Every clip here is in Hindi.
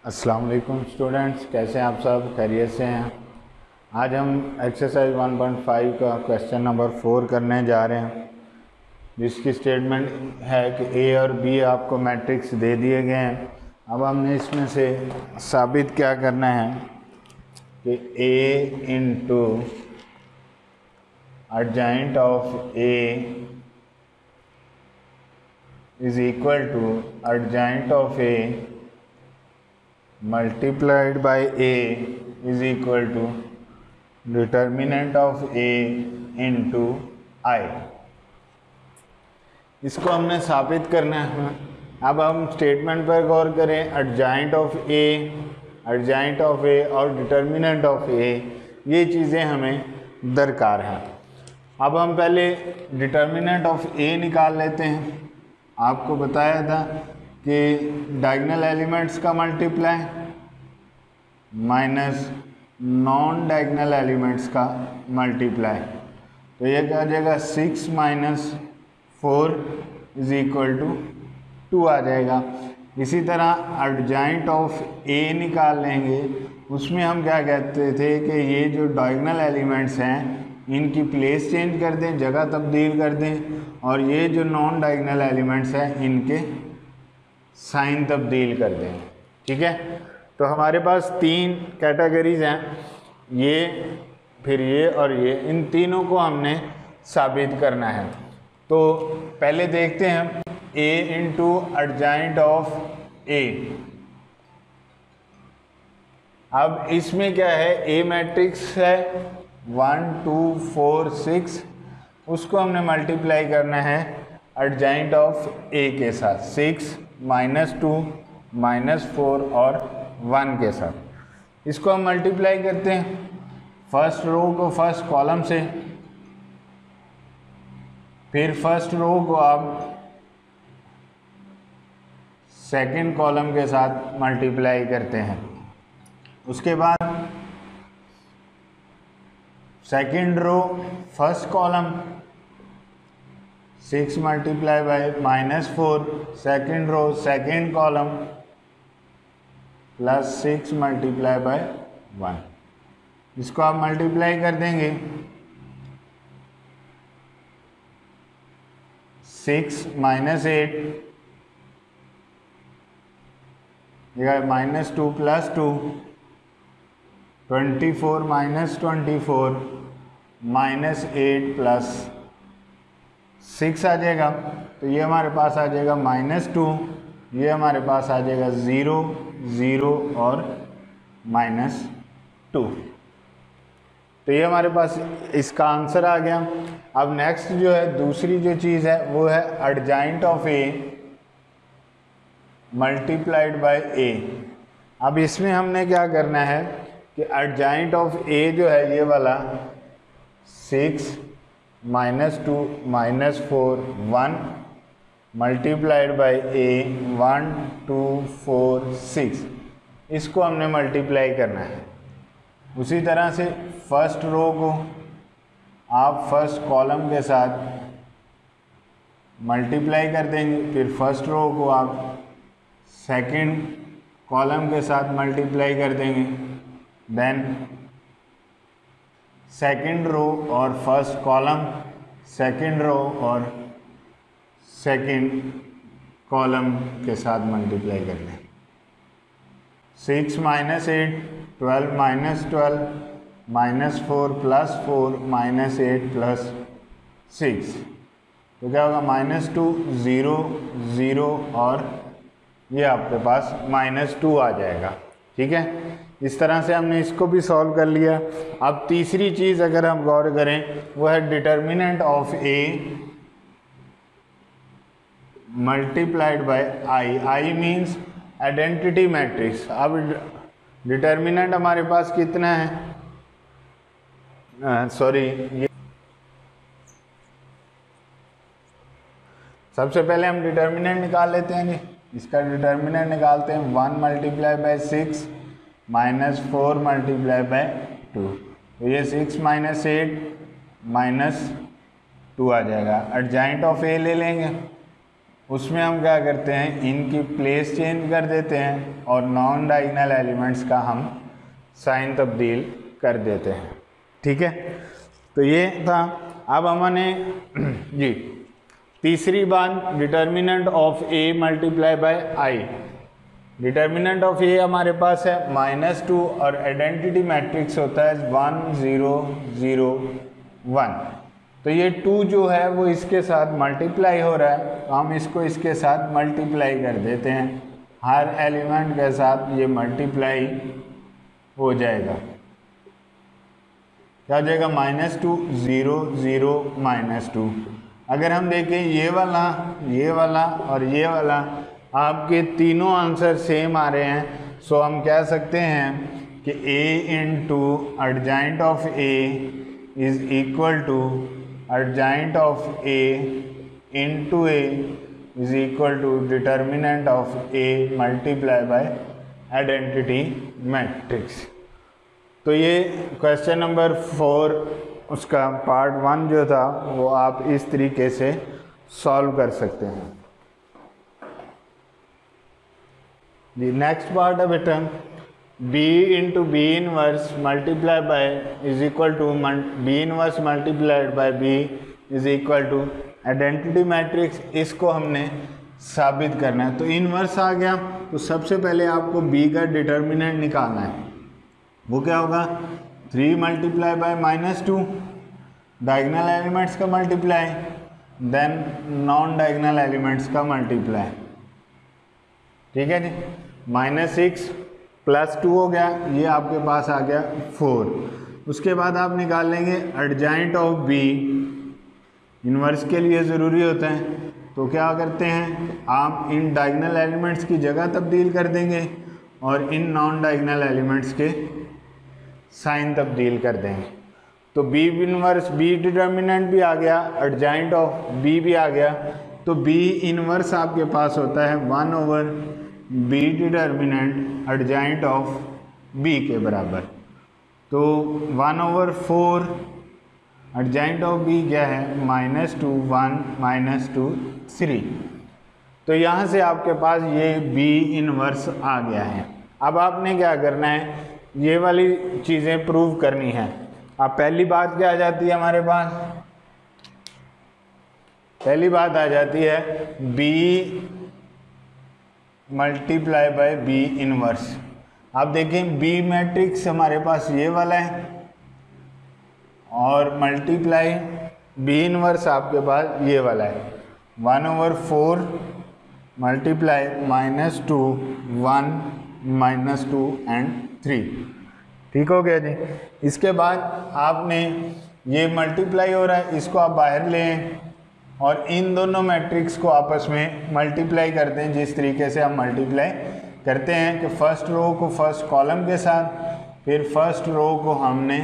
अस्सलाम वालेकुम स्टूडेंट्स, कैसे हैं आप सब? खैरियत से हैं? आज हम एक्सरसाइज 1.5 का क्वेश्चन नंबर 4 करने जा रहे हैं, जिसकी स्टेटमेंट है कि ए और बी आपको मैट्रिक्स दे दिए गए हैं। अब हमने इसमें से साबित क्या करना है कि A into adjoint of A is equal to adjoint of A multiplied by a is equal to determinant of a into I। इसको हमने साबित करना है। अब हम स्टेटमेंट पर गौर करें। Adjoint of A, adjoint of A और डिटर्मिनेंट ऑफ ए, ये चीज़ें हमें दरकार हैं। अब हम पहले डिटर्मिनेंट ऑफ ए निकाल लेते हैं। आपको बताया था कि डायगोनल एलिमेंट्स का multiply minus non diagonal elements का मल्टीप्लाई, तो ये क्या आ जाएगा 6 माइनस 4 इज इक्वल टू 2 आ जाएगा। इसी तरह एडजॉइंट ऑफ ए निकाल लेंगे। उसमें हम क्या कहते थे कि ये जो डायगोनल एलिमेंट्स हैं इनकी प्लेस चेंज कर दें, जगह तब्दील कर दें, और ये जो नॉन डायगोनल एलिमेंट्स हैं इनके साइन तब्दील कर दें। ठीक है, तो हमारे पास 3 कैटेगरीज हैं, ये, फिर ये और ये। इन तीनों को हमने साबित करना है। तो पहले देखते हैं ए इंटू एडजॉइंट ऑफ ए। अब इसमें क्या है, ए मैट्रिक्स है 1 2 4 6, उसको हमने मल्टीप्लाई करना है एडजॉइंट ऑफ ए के साथ, 6 माइनस 2 माइनस 4 और 1 के साथ। इसको हम मल्टीप्लाई करते हैं फर्स्ट रो को फर्स्ट कॉलम से, फिर फर्स्ट रो को आप सेकंड कॉलम के साथ मल्टीप्लाई करते हैं। उसके बाद second row first column 6 multiply by minus 4, second row second column plus 6 multiply by 1। इसको आप मल्टीप्लाई कर देंगे 6 minus 8 minus 2 plus 2, 24 minus 24 minus 8 plus 6 आ जाएगा। तो ये हमारे पास आ जाएगा -2, ये हमारे पास आ जाएगा 0 0 और -2। तो ये हमारे पास इसका आंसर आ गया। अब नेक्स्ट जो है, दूसरी जो चीज़ है वो है adjoint of A multiplied by A. अब इसमें हमने क्या करना है कि एडजॉइंट ऑफ ए जो है ये वाला 6 माइनस 2 माइनस 4 1 मल्टीप्लाइड बाय ए 1 2 4 6, इसको हमने मल्टीप्लाई करना है। उसी तरह से फर्स्ट रो को आप फर्स्ट कॉलम के साथ मल्टीप्लाई कर देंगे, फिर फर्स्ट रो को आप सेकंड कॉलम के साथ मल्टीप्लाई कर देंगे, देन सेकंड रो और फर्स्ट कॉलम, सेकंड रो और सेकंड कॉलम के साथ मल्टीप्लाई कर लें। 6 minus 8 12 minus 12 minus 4 plus 4 minus 8 plus 6, तो क्या होगा -2 0 0 और ये आपके पास -2 आ जाएगा। ठीक है, इस तरह से हमने इसको भी सॉल्व कर लिया। अब तीसरी चीज़ अगर हम गौर करें वो है determinant of A multiplied bye I. I means identity matrix. अब डिटर्मिनेंट हमारे पास कितना है, ये सबसे पहले हम डिटर्मिनेंट निकाल लेते हैं जी। इसका डिटर्मिनेंट निकालते हैं 1 multiply bye 6 minus 4 multiply by 2, तो ये 6 माइनस 8 माइनस 2 आ जाएगा। एडजॉइंट ऑफ ए ले लेंगे, उसमें हम क्या करते हैं, इनकी प्लेस चेंज कर देते हैं और नॉन डायगोनल एलिमेंट्स का हम साइन तब्दील कर देते हैं। ठीक है, तो ये था। अब हमने जी तीसरी बात, determinant of A multiply by I. Determinant of A हमारे पास है -2 और आइडेंटिटी मैट्रिक्स होता है 1 0 0 1। तो ये 2 जो है वो इसके साथ मल्टीप्लाई हो रहा है, तो हम इसको इसके साथ मल्टीप्लाई कर देते हैं, हर एलिमेंट के साथ ये मल्टीप्लाई हो जाएगा। क्या हो जाएगा, -2 0 0 -2। अगर हम देखें ये वाला और ये वाला, आपके तीनों आंसर सेम आ रहे हैं, सो हम कह सकते हैं कि a into adjoint of a is equal to adjoint of a into a is equal to determinant of a multiply by identity matrix. तो ये क्वेश्चन नंबर 4 उसका पार्ट 1 जो था वो आप इस तरीके से सॉल्व कर सकते हैं। The next part है बेटा, b into B inverse multiply by is equal to B inverse multiplied by b is equal to identity matrix. इसको हमने साबित करना है। तो इनवर्स आ गया, तो सबसे पहले आपको b का डिटर्मिनेंट निकालना है। वो क्या होगा, 3 मल्टीप्लाई बाय -2, डायगोनल एलिमेंट्स का multiply, then non diagonal elements का मल्टीप्लाई। ठीक है जी, -6 + 2 हो गया, ये आपके पास आ गया 4। उसके बाद आप निकाल लेंगे एडजॉइंट ऑफ b, इन्वर्स के लिए ज़रूरी होता है। तो क्या करते हैं, आप इन डायगोनल एलिमेंट्स की जगह तब्दील कर देंगे और इन नॉन डायगोनल एलिमेंट्स के साइन तब्दील कर देंगे। तो b इनवर्स, b डिटर्मिनेंट भी आ गया, एडजॉइंट ऑफ b भी आ गया। तो b इनवर्स आपके पास होता है 1/b determinant adjoint of b के बराबर। तो 1/4 एडजॉइंट ऑफ b क्या है, -2 1 -2 3। तो यहाँ से आपके पास ये b इनवर्स आ गया है। अब आपने क्या करना है, ये वाली चीज़ें प्रूव करनी है। अब पहली बात क्या आ जाती है हमारे पास, पहली बात आ जाती है b multiply by b inverse. आप देखें b मैट्रिक्स हमारे पास ये वाला है और मल्टीप्लाई b इनवर्स आपके पास ये वाला है, 1/4 मल्टीप्लाई -2 1 -2 एंड 3। ठीक हो गया जी। इसके बाद आपने ये मल्टीप्लाई हो रहा है, इसको आप बाहर लें और इन दोनों मैट्रिक्स को आपस में मल्टीप्लाई करते हैं। जिस तरीके से हम मल्टीप्लाई करते हैं कि फर्स्ट रो को फर्स्ट कॉलम के साथ, फिर फर्स्ट रो को हमने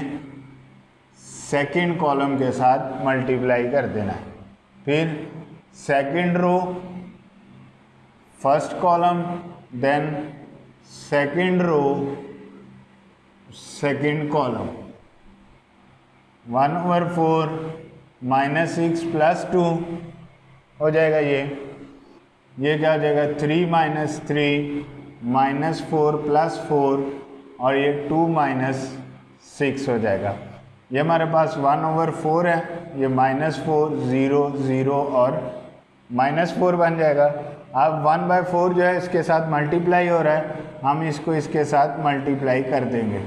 सेकंड कॉलम के साथ मल्टीप्लाई कर देना है, फिर second row first column, then second row second column. 1/4 -6 + 2 हो जाएगा ये क्या हो जाएगा, 3 - 3 -4 + 4 और ये 2 - 6 हो जाएगा। ये हमारे पास 1/4 है, ये -4 0 0 और -4 बन जाएगा। अब 1/4 जो है इसके साथ मल्टीप्लाई हो रहा है, हम इसको इसके साथ मल्टीप्लाई कर देंगे।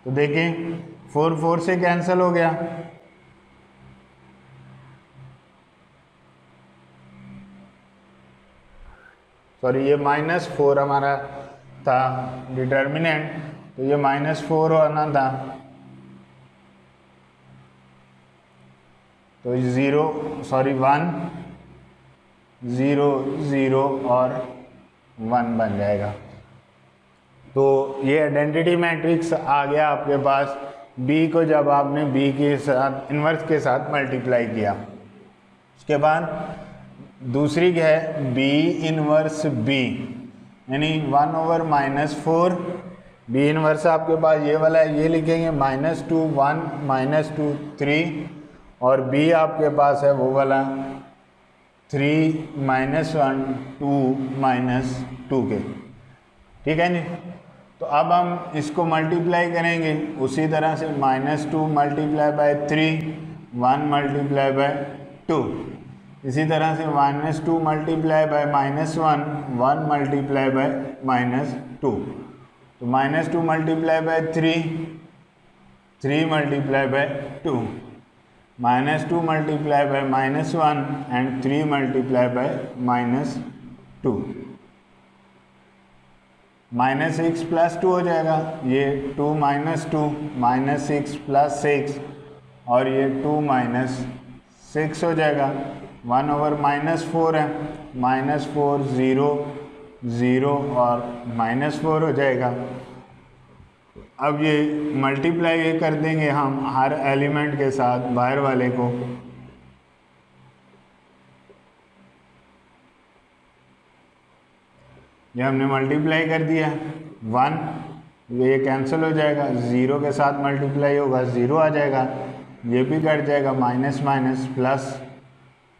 तो देखें 4 4 से कैंसिल हो गया, सॉरी ये -4 हमारा था डिटर्मिनेंट, तो ये -4 आना था, तो 1 0 0 और 1 बन जाएगा। तो ये आइडेंटिटी मैट्रिक्स आ गया आपके पास। b को जब आपने b के साथ इन्वर्स के साथ मल्टीप्लाई किया, उसके बाद दूसरी क्या है, b इन्वर्स b, यानी 1/-4 बी इनवर्स आपके पास ये वाला है, ये लिखेंगे -2 1 -2 3, और बी आपके पास है वो वाला 3 -1 2 -2 के। ठीक है जी। तो अब हम इसको मल्टीप्लाई करेंगे उसी तरह से, -2 मल्टीप्लाई बाय 3 1 मल्टीप्लाई बाय 2, इसी तरह से -2 मल्टीप्लाई बाय -1 1 मल्टीप्लाई बाय -2, तो -2 multiply by 3 3 multiply by 2, -2 multiply by -1 and 3 multiply by -2, -6 + 2 हो जाएगा, ये 2 - 2 -6 + 6, और ये 2 - 6 हो जाएगा, 1/-4 है, -4 0 0 और -4 हो जाएगा। अब ये मल्टीप्लाई कर देंगे हम हर एलिमेंट के साथ बाहर वाले को, ये हमने मल्टीप्लाई कर दिया, 1 ये कैंसिल हो जाएगा, 0 के साथ मल्टीप्लाई होगा 0 आ जाएगा, ये भी कट जाएगा, माइनस माइनस प्लस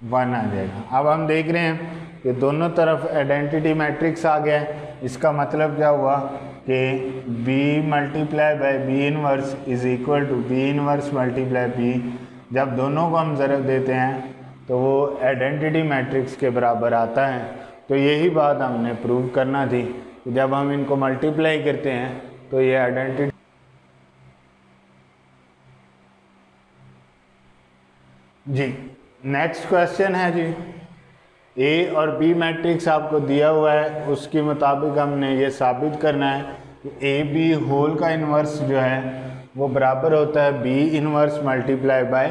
1 आ जाएगा। अब हम देख रहे हैं कि दोनों तरफ आइडेंटिटी मैट्रिक्स आ गया है। इसका मतलब क्या हुआ कि B multiply by B inverse is equal to B inverse multiply B। जब दोनों को हम ज़रब देते हैं तो वो आइडेंटिटी मैट्रिक्स के बराबर आता है। तो यही बात हमने प्रूव करना थी कि जब हम इनको मल्टीप्लाई करते हैं तो ये आइडेंटिटी। जी नेक्स्ट क्वेश्चन है जी, ए और बी मैट्रिक्स आपको दिया हुआ है, उसके मुताबिक हमने ये साबित करना है कि ए बी होल का इन्वर्स जो है वो बराबर होता है B inverse multiply by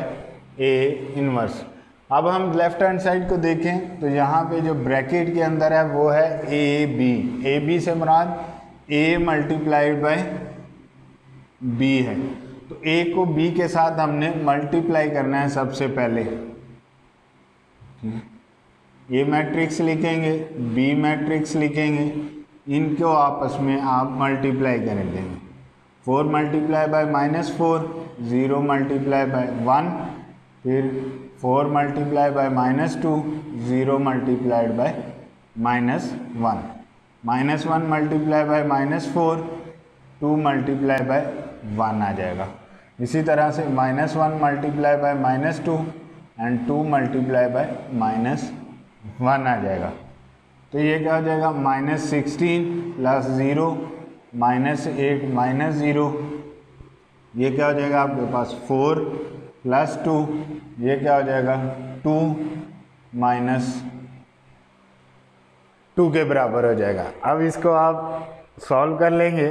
A inverse. अब हम लेफ्ट हैंड साइड को देखें तो यहाँ पे जो ब्रैकेट के अंदर है वो है ए बी से मुराद ए मल्टीप्लाइड बाय बी है। तो ए को बी के साथ हमने मल्टीप्लाई करना है सबसे पहले, ये मैट्रिक्स लिखेंगे, बी मैट्रिक्स लिखेंगे, इनको आपस में आप मल्टीप्लाई कर देंगे। 4 मल्टीप्लाई बाय -4, 0 मल्टीप्लाई बाय 1, फिर 4 multiply by -2, 0 multiplied by -1, -1 multiply bye -4, 2 multiply by 1 आ जाएगा। इसी तरह से -1 multiply by -2 and 2 multiply by -1 आ जाएगा। तो ये क्या हो जाएगा, -16 + 0 -8 -0, ये क्या हो जाएगा आपके पास 4 + 2, ये क्या हो जाएगा 2 - 2 के बराबर हो जाएगा। अब इसको आप सॉल्व कर लेंगे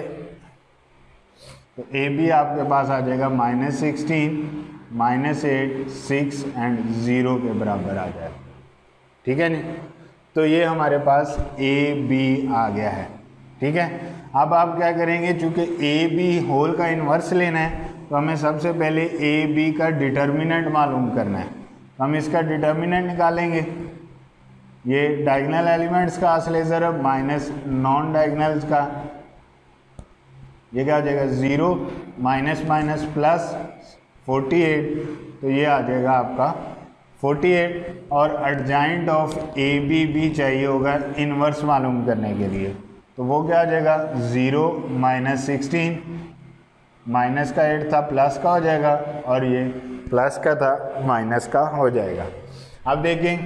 तो ए बी आपके पास आ जाएगा -16 -8 6 एंड 0 के बराबर आ जाएगा। ठीक है नी, तो ये हमारे पास ए बी आ गया है। ठीक है, अब आप क्या करेंगे, चूँकि ए बी होल का इन्वर्स लेना है तो हमें सबसे पहले ए बी का डिटर्मिनेंट मालूम करना है। तो हम इसका डिटर्मिनेंट निकालेंगे, ये डायगोनल एलिमेंट्स का असले ज़रब माइनस नॉन डायगोनल्स का, ये क्या हो जाएगा 0 माइनस प्लस 48, तो ये आ जाएगा आपका 48। और एडजॉइंट ऑफ ए बी भी चाहिए होगा इन्वर्स मालूम करने के लिए, तो वो क्या आ जाएगा 0 -16, माइनस का 8 था प्लस का हो जाएगा, और ये प्लस का था माइनस का हो जाएगा। अब देखें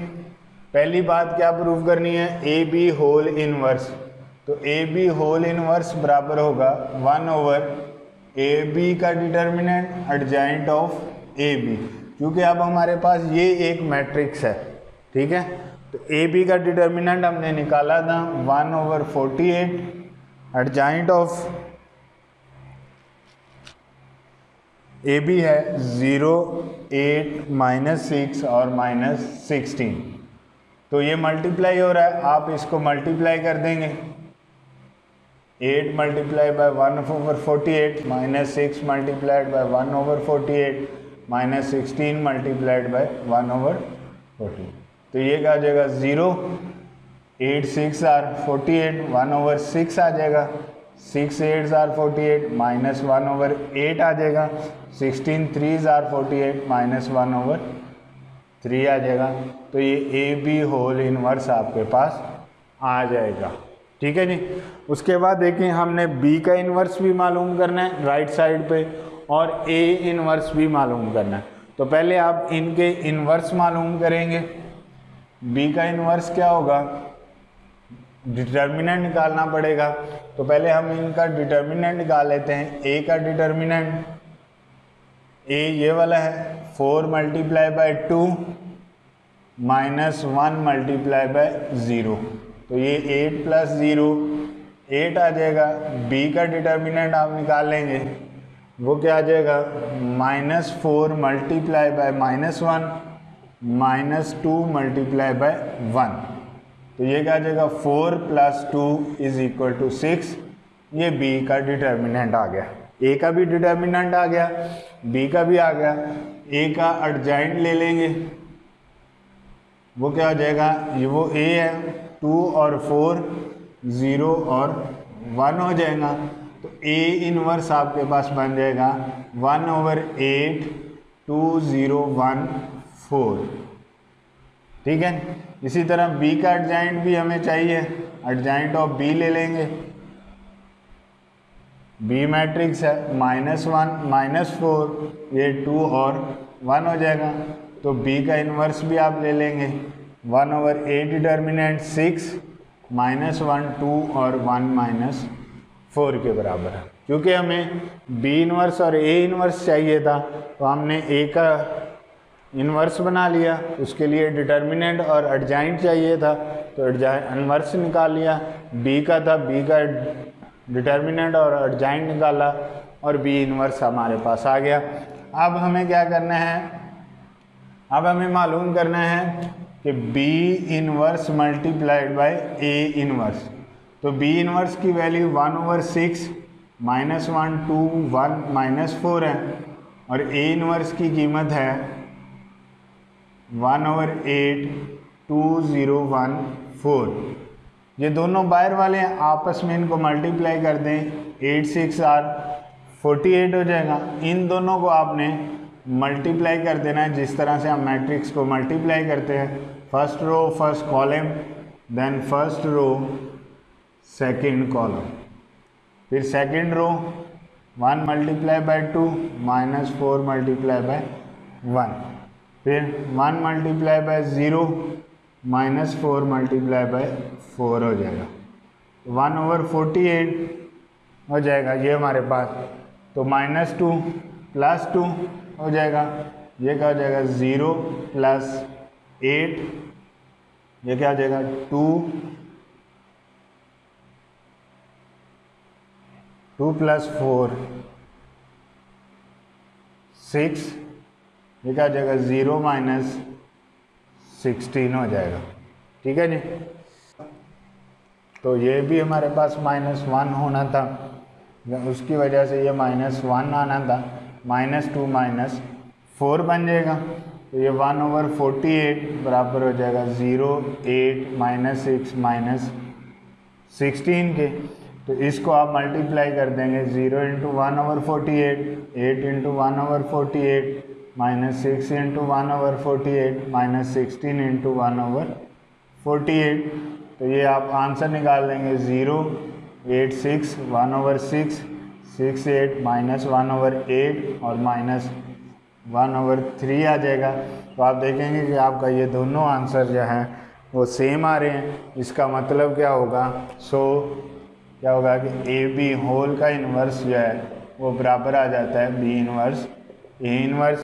पहली बात क्या प्रूव करनी है, ए बी होल इनवर्स। तो ए बी होल इनवर्स बराबर होगा 1/ए बी का determinant adjoint of A B, क्योंकि अब हमारे पास ये एक मैट्रिक्स है। ठीक है, तो ए बी का डिटर्मिनेंट हमने निकाला था 1/48, एडजॉइंट ऑफ ए बी है 0 8 -6 और -16, तो ये मल्टीप्लाई हो रहा है, आप इसको मल्टीप्लाई कर देंगे। 8 multiply by 1/48 -6 multiplied by 1/48 -16 multiplied by 1/48, तो ये क्या आ जाएगा 0 8 6 आर 48 1/6 आ जाएगा। 6 8 आर 48 माइनस 1/8 आ जाएगा। 16 3 आर 48 माइनस 1/3 आ जाएगा। तो ये ए बी होल इनवर्स आपके पास आ जाएगा। ठीक है जी। उसके बाद देखिए हमने बी का इन्वर्स भी मालूम करना है राइट साइड पे और ए इन्वर्स भी मालूम करना है। तो पहले आप इनके इन्वर्स मालूम करेंगे। बी का इन्वर्स क्या होगा, डिटर्मिनेंट निकालना पड़ेगा। तो पहले हम इनका डिटर्मिनेंट निकाल लेते हैं। ए का डिटर्मिनेंट, ए ये वाला है 4 multiply by 2 minus 1 multiply bye 0, तो ये 8 प्लस 0 8 आ जाएगा। बी का डिटर्मिनेंट आप निकाल लेंगे, वो क्या आ जाएगा -4 multiply by -1 minus 2 multiply by 1, तो ये क्या आ जाएगा 4 + 2 = 6। ये बी का डिटर्मिनेंट आ गया। ए का भी डिटर्मिनेंट आ गया, बी का भी आ गया। ए का एडजॉइंट ले लेंगे, वो क्या हो जाएगा, ये वो ए है 2 और 4 0 और 1 हो जाएगा। तो ए इनवर्स आपके पास बन जाएगा 1/8 2 0 1 4। ठीक है। इसी तरह बी का एडजॉइंट भी हमें चाहिए, एडजॉइंट ऑफ बी ले लेंगे। बी मैट्रिक्स है -1 -4, ये 2 और 1 हो जाएगा। तो बी का इन्वर्स भी आप ले लेंगे 1/8 डिटर्मिनेंट 6 -1 2 और 1 -4 के बराबर है। क्योंकि हमें बी इन्वर्स और ए इन्वर्स चाहिए था, तो हमने ए का इन्वर्स बना लिया। उसके लिए डिटर्मिनेंट और एडजॉइंट चाहिए था, तो इन्वर्स निकाल लिया। बी का था, बी का डिटर्मिनेंट और एडजॉइंट निकाला और बी इन्वर्स हमारे पास आ गया। अब हमें क्या करना है, अब हमें मालूम करना है कि B inverse multiplied by A inverse. तो बी इन्वर्स की वैल्यू 1/6 -1 2 1 -4 है और ए इन्वर्स की कीमत है 1/8 2 0 1 4। ये दोनों बाहर वाले हैं, आपस में इनको मल्टीप्लाई कर दें, 8 6 आर 48 हो जाएगा। इन दोनों को आपने मल्टीप्लाई कर देना है जिस तरह से हम मैट्रिक्स को मल्टीप्लाई करते हैं। First row first column, then first row second column, फिर second row 1 multiply by 2 -4 multiply by 1, फिर 1 मल्टीप्लाई बाय 0 -4 मल्टीप्लाई बाय 4 हो जाएगा। 1/48 हो जाएगा ये हमारे पास। तो -2 + 2 हो जाएगा, ये क्या हो जाएगा 0 + 8, ये क्या हो जाएगा 2 + 4 6, ये क्या हो जाएगा 0 - 16 हो जाएगा। ठीक है जी। तो ये भी हमारे पास -1 होना था, उसकी वजह से ये -1 आना था। -2 -4 बन जाएगा। तो ये 1/48 बराबर हो जाएगा 0 8 -6 -16 के। तो इसको आप मल्टीप्लाई कर देंगे, 0 × 1/48 8 × 1/48 -6 × 1/48 -16 × 1/48। तो ये आप आंसर निकाल लेंगे 0 8 6 1/6 6 8 -1/8 और -1/3 आ जाएगा। तो आप देखेंगे कि आपका ये दोनों आंसर जो हैं वो सेम आ रहे हैं। इसका मतलब क्या होगा, क्या होगा कि ए बी होल का इन्वर्स जो है वो बराबर आ जाता है बी इन्वर्स ए इन्वर्स।